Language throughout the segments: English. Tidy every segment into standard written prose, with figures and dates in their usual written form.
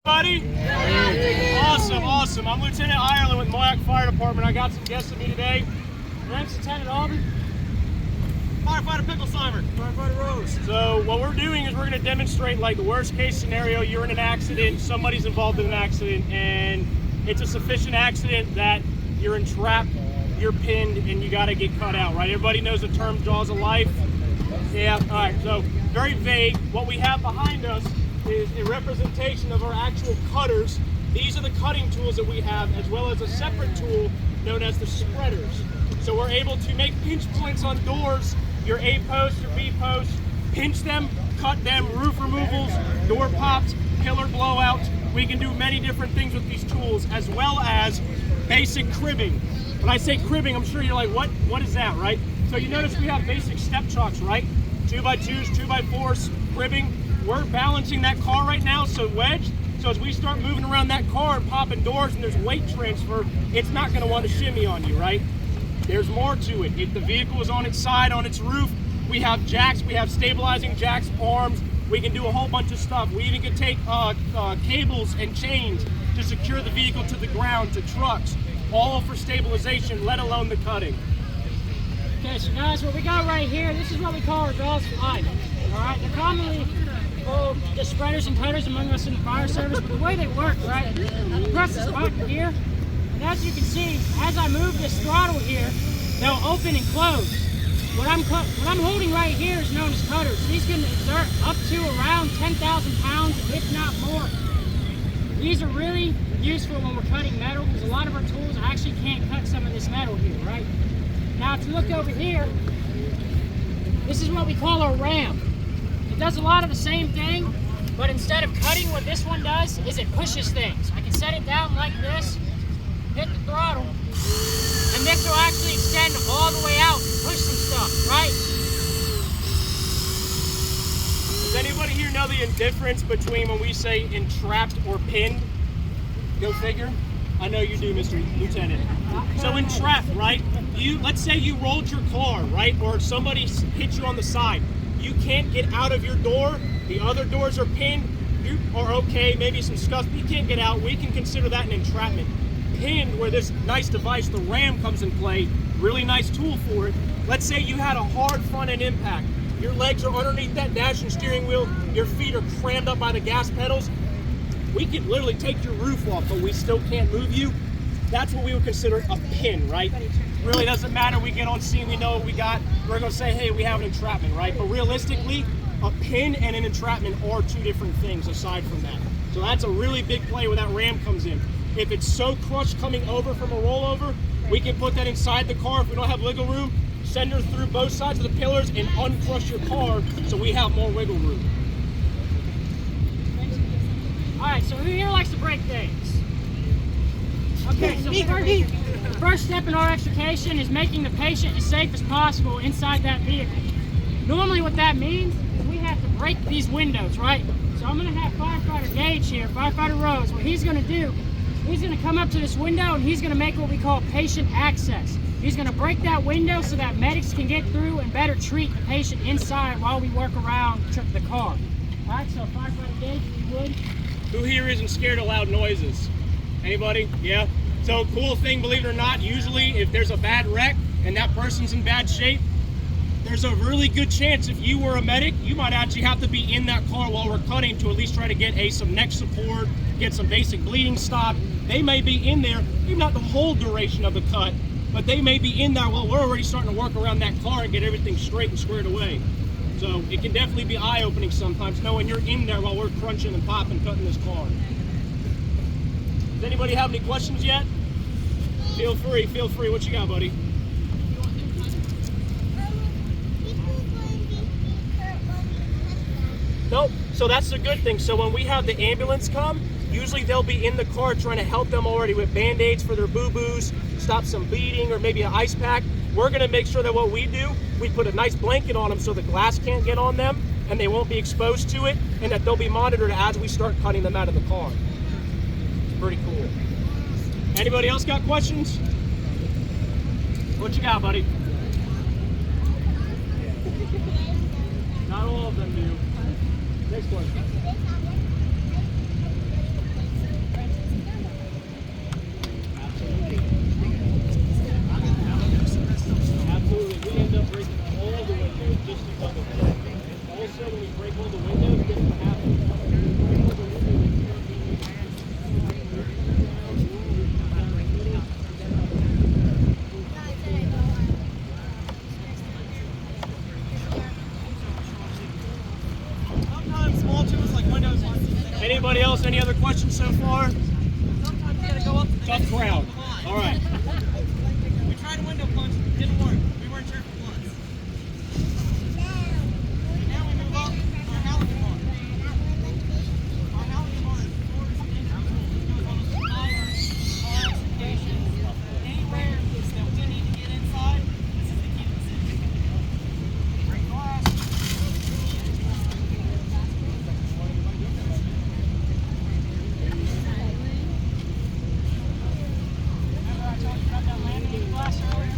Buddy? Awesome, awesome. I'm Lieutenant Ireland with Moyock Fire Department. I got some guests with me today. Thanks, Lieutenant Auburn. Firefighter Picklesheimer. Firefighter Rose. So what we're doing is we're going to demonstrate like the worst case scenario. You're in an accident, somebody's involved in an accident, and it's a sufficient accident that you're entrapped, you're pinned, and you got to get cut out, right? Everybody knows the term jaws of life. Yeah, all right, so very vague. What we have behind us is a representation of our actual cutters. These are the cutting tools that we have, as well as a separate tool known as the spreaders. So we're able to make pinch points on doors, your A posts, your B posts, pinch them, cut them, roof removals, door pops, pillar blowouts. We can do many different things with these tools, as well as basic cribbing. When I say cribbing, I'm sure you're like, what is that, right? So you notice we have basic step chocks, right? 2x2s, 2x4s, cribbing. We're balancing that car right now, so wedged. So as we start moving around that car and popping doors and there's weight transfer, it's not gonna want to shimmy on you, right? There's more to it. If the vehicle is on its side, on its roof, we have jacks, we have stabilizing jacks, arms. We can do a whole bunch of stuff. We even can take cables and chains to secure the vehicle to the ground, to trucks, all for stabilization, let alone the cutting. Okay, so guys, what we got right here, this is what we call our jaws for life. All right, they're commonly called the spreaders and cutters among us in the fire service, but the way they work, right, I press this button here, and as you can see, as I move this throttle here, they'll open and close. What I'm holding right here is known as cutters. These can exert up to around 10,000 pounds, if not more. These are really useful when we're cutting metal, because a lot of our tools actually can't cut some of this metal here, right? Now, if you look over here, this is what we call a ram. It does a lot of the same thing, but instead of cutting, what this one does is it pushes things. I can set it down like this, hit the throttle, and this will actually extend all the way out and push some stuff, right? Does anybody here know the difference between when we say entrapped or pinned? Go figure. I know you do, Mr. Lieutenant. So entrapped, right? Let's say you rolled your car, right? Or somebody hit you on the side. You can't get out of your door. The other doors are pinned. You are okay, maybe some scuffs, but you can't get out. We can consider that an entrapment. Pinned, where this nice device, the ram, comes in play, really nice tool for it. Let's say you had a hard front end impact. Your legs are underneath that dash and steering wheel. Your feet are crammed up by the gas pedals. We could literally take your roof off, but we still can't move you. That's what we would consider a pin, right? Really doesn't matter. We get on scene, we know what we got. We're gonna say, hey, we have an entrapment, right? But realistically, a pin and an entrapment are two different things aside from that. So that's a really big play where that ram comes in. If it's so crushed coming over from a rollover, we can put that inside the car. If we don't have wiggle room, send her through both sides of the pillars and uncrush your car so we have more wiggle room. All right, so who here likes to break things? Okay, so the first step in our extrication is making the patient as safe as possible inside that vehicle. Normally what that means is we have to break these windows, right? So I'm gonna have Firefighter Gage here, Firefighter Rose. What he's gonna do, he's gonna come up to this window and he's gonna make what we call patient access. He's gonna break that window so that medics can get through and better treat the patient inside while we work around the car. All right, so Firefighter Gage, if you would. Who here isn't scared of loud noises? Anybody? Yeah? So cool thing, believe it or not, usually if there's a bad wreck and that person's in bad shape, there's a really good chance if you were a medic, you might actually have to be in that car while we're cutting to at least try to get some neck support, get some basic bleeding stopped. They may be in there, maybe not the whole duration of the cut, but they may be in there while we're already starting to work around that car and get everything straight and squared away. So it can definitely be eye-opening sometimes knowing you're in there while we're crunching and popping, cutting this car. Does anybody have any questions yet? Feel free, feel free. What you got, buddy? Nope. So that's the good thing. So when we have the ambulance come, usually they'll be in the car trying to help them already with Band-Aids for their boo-boos, stop some bleeding, or maybe an ice pack. We're going to make sure that what we do, we put a nice blanket on them so the glass can't get on them and they won't be exposed to it, and that they'll be monitored as we start cutting them out of the car. It's pretty cool. Anybody else got questions? What you got, buddy? Not all of them do. Next one. any other questions so far? Sometimes you gotta go up to the Tough crowd. All right. We tried a window punch, it didn't work. We weren't sure if it was. Now we move up to our Halligan bar. Our Halligan bar is doors and it goes on the tires, car accidentations, anywhere that we need to get inside. This is the key to the city. Break glass. Remember I told you about that landing in the glass earlier?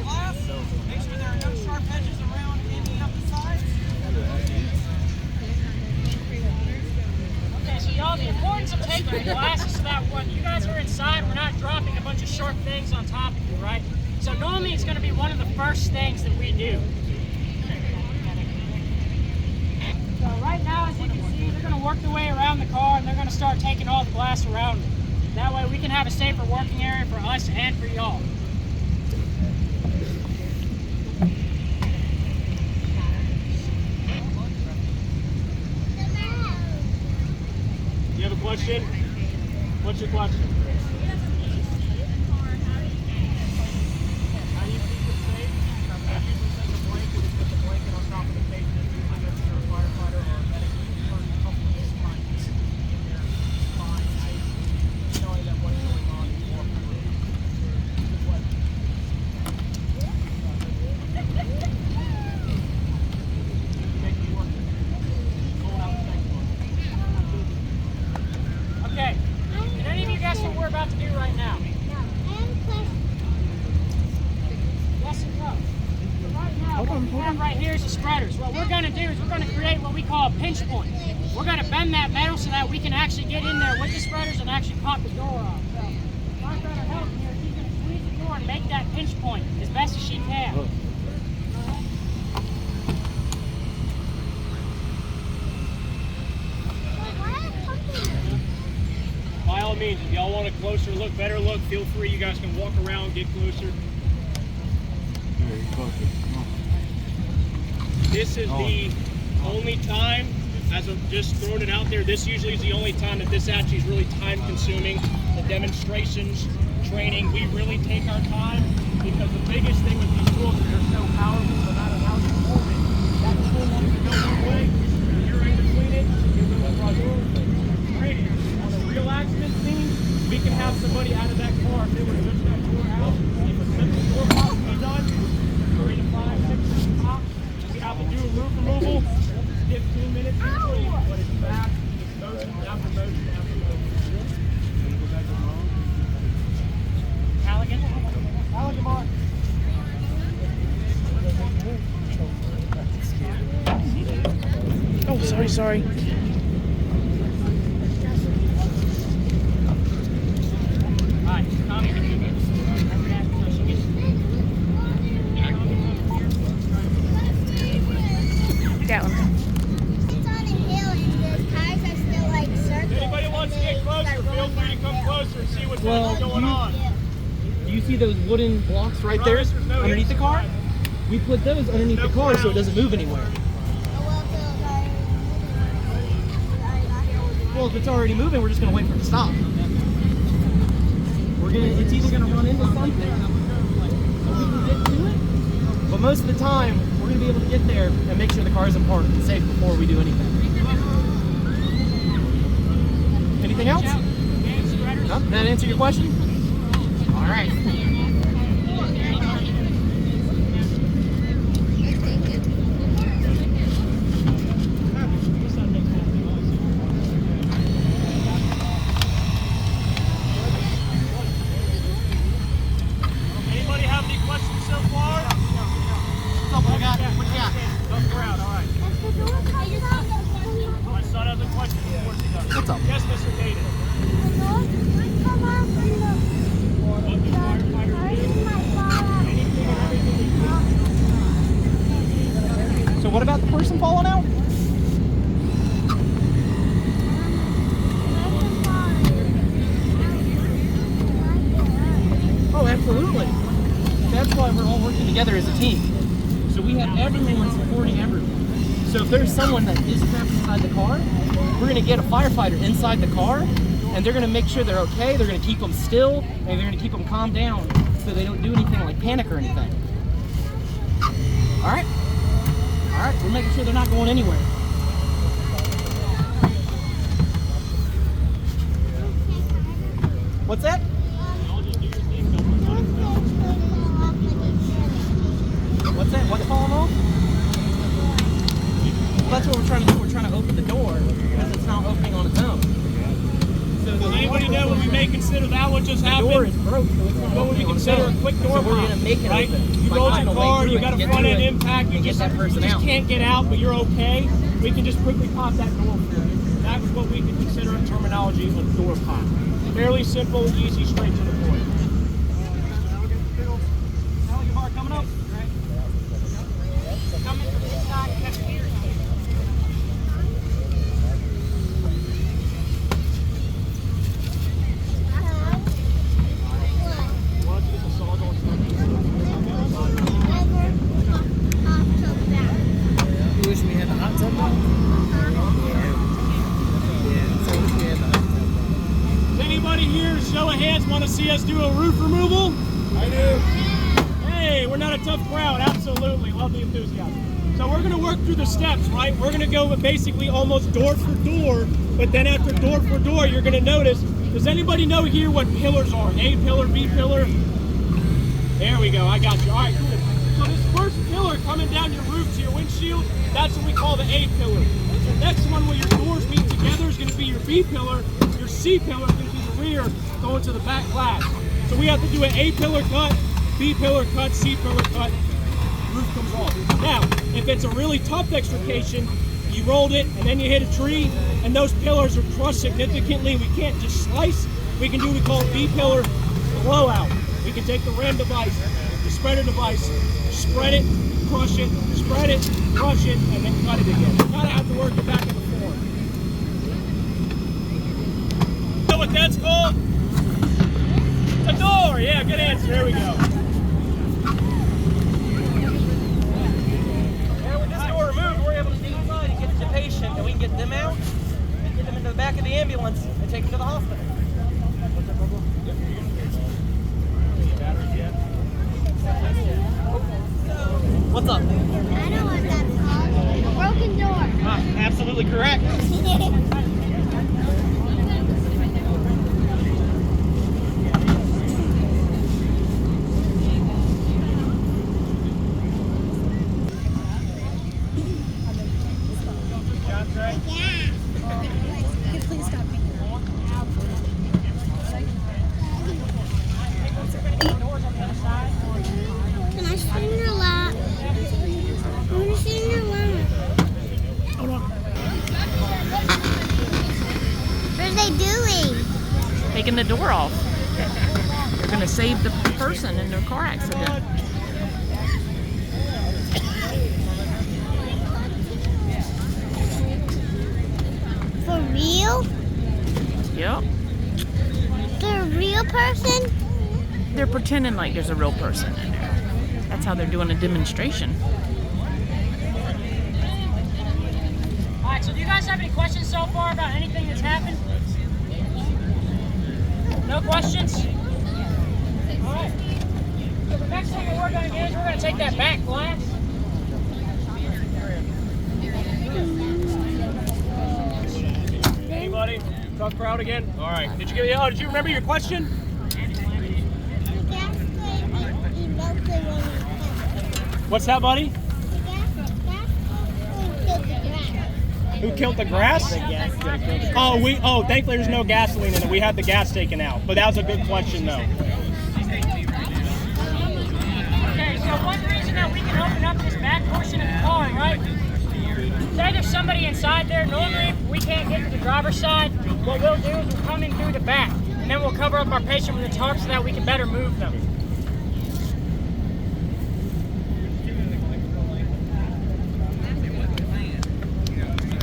Glass. Make sure there are no sharp edges around any of the sides. Okay, so y'all, the importance of taking the glass is so that when you guys are inside, we're not dropping a bunch of sharp things on top of you, right? So normally it's going to be one of the first things that we do. So right now, as you can see, they're going to work their way around the car and they're going to start taking all the glass around it. That way we can have a safer working area for us and for y'all. You have a question? What's your question? How do you keep it safe? I usually send a blanket and put the blanket on top of the patient. Usually goes to a firefighter or a medic for a couple of days time to get in there fine, nice, knowing that what's going on before we Okay, can any of you guess what we're about to do right now? Yes and no. So right now, what we have right here is the spreaders. What we're going to do is we're going to create what we call a pinch point. We're going to bend that metal so that we can actually get in there with the spreaders and actually pop the door off. So, my brother helping here, she's going to squeeze the door and make that pinch point as best as she can. By all means, if y'all want a closer look, better look, feel free. You guys can walk around, get closer. This is the only time, as I'm just throwing it out there, this usually is the only time that this actually is really time consuming. The demonstrations, training, we really take our time because the biggest thing with these tools is they're so powerful no matter how you hold it. That tool wants to go one way, you're in between it, you're going across the right here. On a real accident scene, we can have somebody out of that car if they were just that door out. If a simple door pop can be done, 3 to 5, 6 minutes pop. We have to do a roof removal, 15 minutes usually, but it's fast, it's motion after motion after motion. Halligan? Halligan bar. Oh, sorry. Alright, Tommy, can you get That one. It's on a hill and the tires are still like circles. If anybody wants to get closer, feel free to come closer and see what's going on. Do you see those wooden blocks right there Promise there's no underneath the hits. car? We put those underneath the car so it doesn't move anywhere. Well, if it's already moving, we're just going to wait for it to stop. It's either going to run into something so we can get to it, but most of the time, we're going to be able to get there and make sure the car isn't parked and safe before we do anything. Anything else? No? Did that answer your question? All right. Anybody have any questions so far? What you got? Tough crowd, all right. My son has a question, of course he does. What's up? Yes, Mr. Hayden. What the firefighter do? Anything and everything he can. So what about the person falling out? Oh, absolutely. That's why we're all working together as a team. So we have everyone supporting everyone. So if there's someone that is trapped inside the car, we're gonna get a firefighter inside the car, and they're gonna make sure they're okay. They're gonna keep them still, and they're gonna keep them calm down so they don't do anything like panic or anything. All right? All right, we're making sure they're not going anywhere. What's that? What's that? What's falling off? Well, that's what we're trying to do. We're trying to open the door because it's not opening on its own. So Does anybody know what we may consider that one just the happened? door is broke, so it's not What would we opening on its consider a own. quick door So we're pop, gonna make it right? open. You Like, rolled find your a way car, through you it got to a get front through end it impact, you and get just, that person you just out. can't get out, but you're okay. We can just quickly pop that door for you. That's what we can consider in terminology a door pop. Fairly simple, easy, straight to the point. Coming up. Coming from inside, catch the ears. You wish we had the hot tub now? So I wish we had the hot tub. Does anybody here, show of hands, want to see us do a roof removal? I do. Hey, we're not a tough crowd, absolutely. Love the enthusiasm. So we're going to work through the steps, right? We're going to go basically almost door for door, but then after door for door, you're going to notice, does anybody know here what pillars are? A pillar, B pillar? There we go, I got you. All right, cool. So this first pillar coming down your roof to your windshield, that's what we call the A pillar. The next one where your doors meet together is going to be your B pillar. Your C pillar is going to be the rear going to the back glass. So we have to do an A pillar cut, B pillar cut, C pillar cut, roof comes off. Now, if it's a really tough extrication, you rolled it and then you hit a tree and those pillars are crushed significantly, we can't just slice, we can do what we call B pillar blowout. We can take the ram device, the spreader device, spread it, crush it, spread it, crush it, and then cut it again. You gotta have to work it back and forth. Know what that's called? A door, yeah, good answer, there we go. Now with this door removed, we're able to get inside and get to the patient, and we can get them out, and get them into the back of the ambulance, and take them to the hospital. What's up? I know what that's called. A broken door. Absolutely correct. Can I sit in your lap? I want to sit in your lap. Hold on. What are they doing? Taking the door off. They're going to save the person in their car accident. For real? Yep. They're a real person? They're pretending like there's a real person in there. That's how they're doing a demonstration. All right, so do you guys have any questions so far about anything that's happened? No questions? All right. So the next thing that we're going to do is we're going to take that back glass. Anybody? Tough crowd again? All right. Did you remember your question? What's that, buddy? Who killed the grass? Oh, thankfully there's no gasoline in it. We had the gas taken out. But that was a good question, though. Okay, so one reason that we can open up this back portion of the car, right? Say there's somebody inside there. Normally, if we can't get to the driver's side, what we'll do is we'll come in through the back, and then we'll cover up our patient with the tarp so that we can better move them.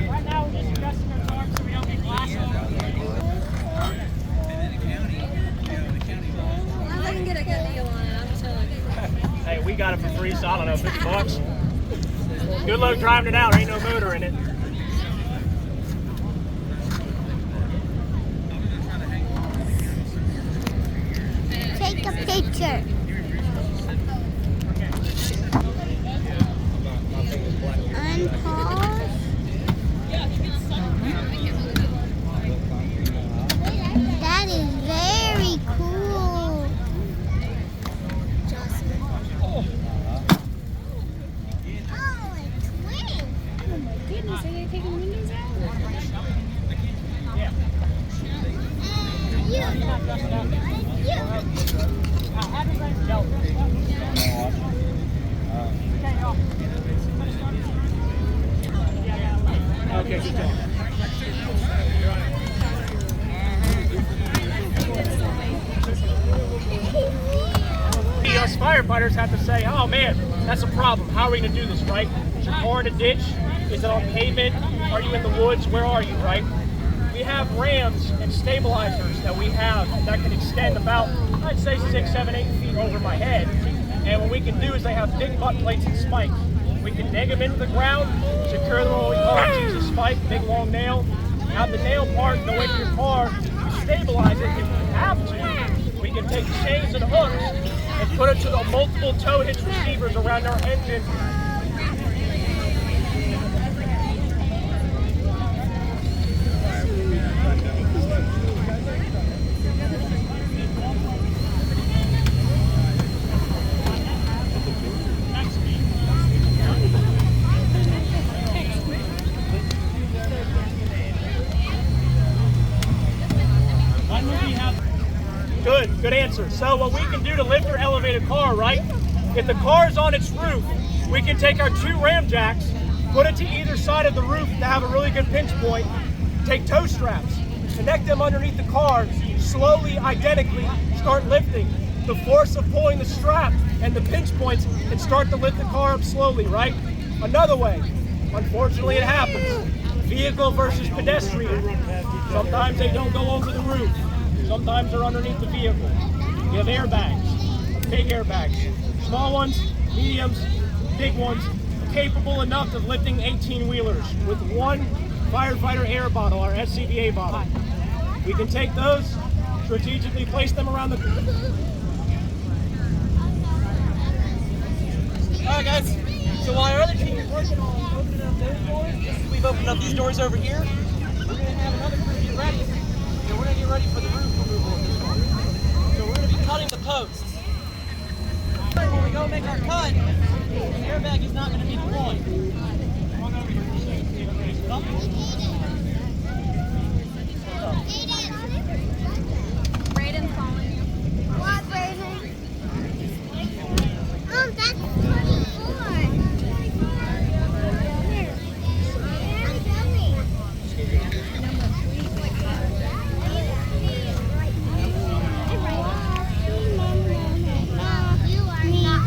Right now, we're just adjusting our tarp so we don't get glass on them. I can get a good deal on it, I'm telling you. Hey, we got it for free, so I don't know, $50. Good luck driving it out. Ain't no motor in it. Take a picture. Unpause. That is very cool. Oh, it's twin. Oh my goodness, are they taking the windows out? Okay, good job. Us firefighters have to say, oh man, that's a problem. How are we going to do this, right? Is your car in a ditch? Is it on pavement? Are you in the woods? Where are you, right? We have rams and stabilizers that we have that can extend about, I'd say 6, 7, 8 feet over my head. And what we can do is they have big butt plates and spikes. We can dig them into the ground, secure them what we call a Jesus spike, big long nail. Have the nail part go into your car, stabilize it if we have to. We can take chains and hooks and put it to the multiple tow hitch receivers around our engine. Good answer. So what we can do to lift or elevate a car, right? If the car is on its roof, we can take our 2 ram jacks, put it to either side of the roof to have a really good pinch point, take tow straps, connect them underneath the car, slowly, identically start lifting. The force of pulling the strap and the pinch points can start to lift the car up slowly, right? Another way, unfortunately it happens, vehicle versus pedestrian. Sometimes they don't go over the roof. Sometimes they're underneath the vehicle. We have airbags, big airbags, small ones, mediums, big ones, capable enough of lifting 18-wheelers with 1 firefighter air bottle, our SCBA bottle. We can take those, strategically place them around the... Alright guys, so while our other team is working on opening up those doors, just as we've opened up these doors over here, we're going to have another crew get ready. So we're going to get ready for the roof removal of this car. So we're going to be cutting the posts. When we go make our cut, the airbag is not going to be deployed. Brayden's calling you. What, Brayden? Oh, that's 24. Here. Tell me. You are not.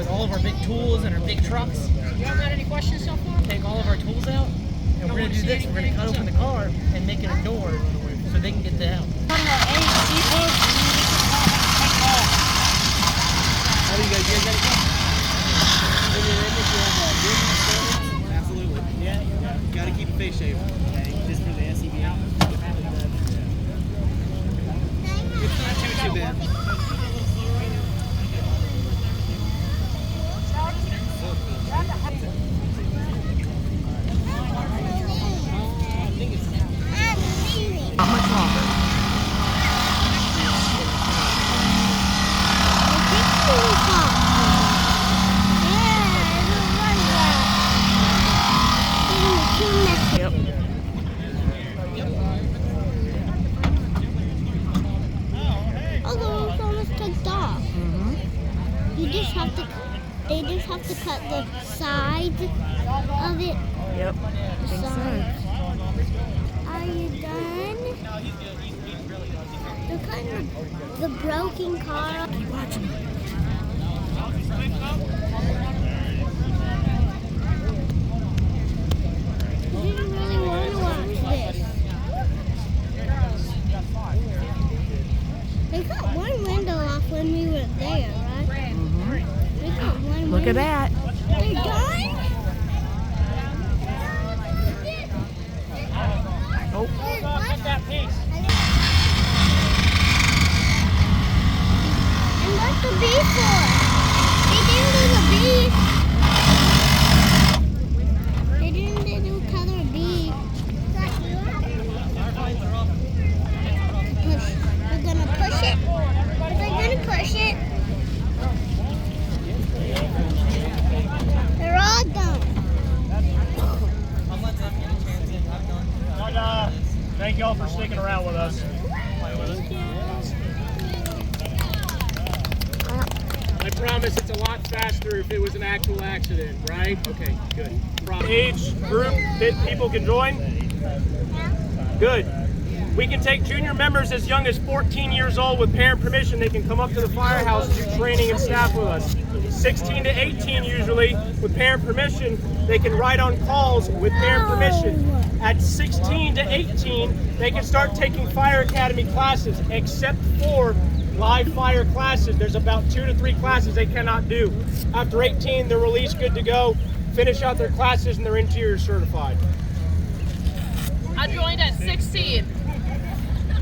with all of our big tools and our big trucks. You haven't had any questions so far? Take all of our tools out, and we're gonna do this. We're gonna cut open the car and make it a door so they can get down. Talking about A, C code. How do you guys get it? Absolutely. Yeah. Got to keep a face shape. Okay. Just for the SCB out. It's not too bad. Not much longer. Yep. Oh, it's almost cooked off. You just have to. They just have to cut the sides of it. Yep. I think so. Are you done? They're kind of the broken car. Keep watching. We didn't really want to watch this. They cut one window off when we were there, right? They cut one Look window. at that. They're done? Oh, What? That piece. And what's the B for? They didn't do the B. They didn't do color B. Push. We're gonna push it. We're gonna push it. They're all done. Thank y'all for sticking around with us. I promise it's a lot faster if it was an actual accident, right? Okay, good. Age group that people can join? Good. We can take junior members as young as 14 years old with parent permission. They can come up to the firehouse and do training and staff with us. 16 to 18 usually, with parent permission, they can ride on calls with parent permission. At 16 to 18, they can start taking fire academy classes, except for live fire classes. There's about 2 to 3 classes they cannot do. After 18, they're released, good to go, finish out their classes, and they're interior certified. I joined at 16.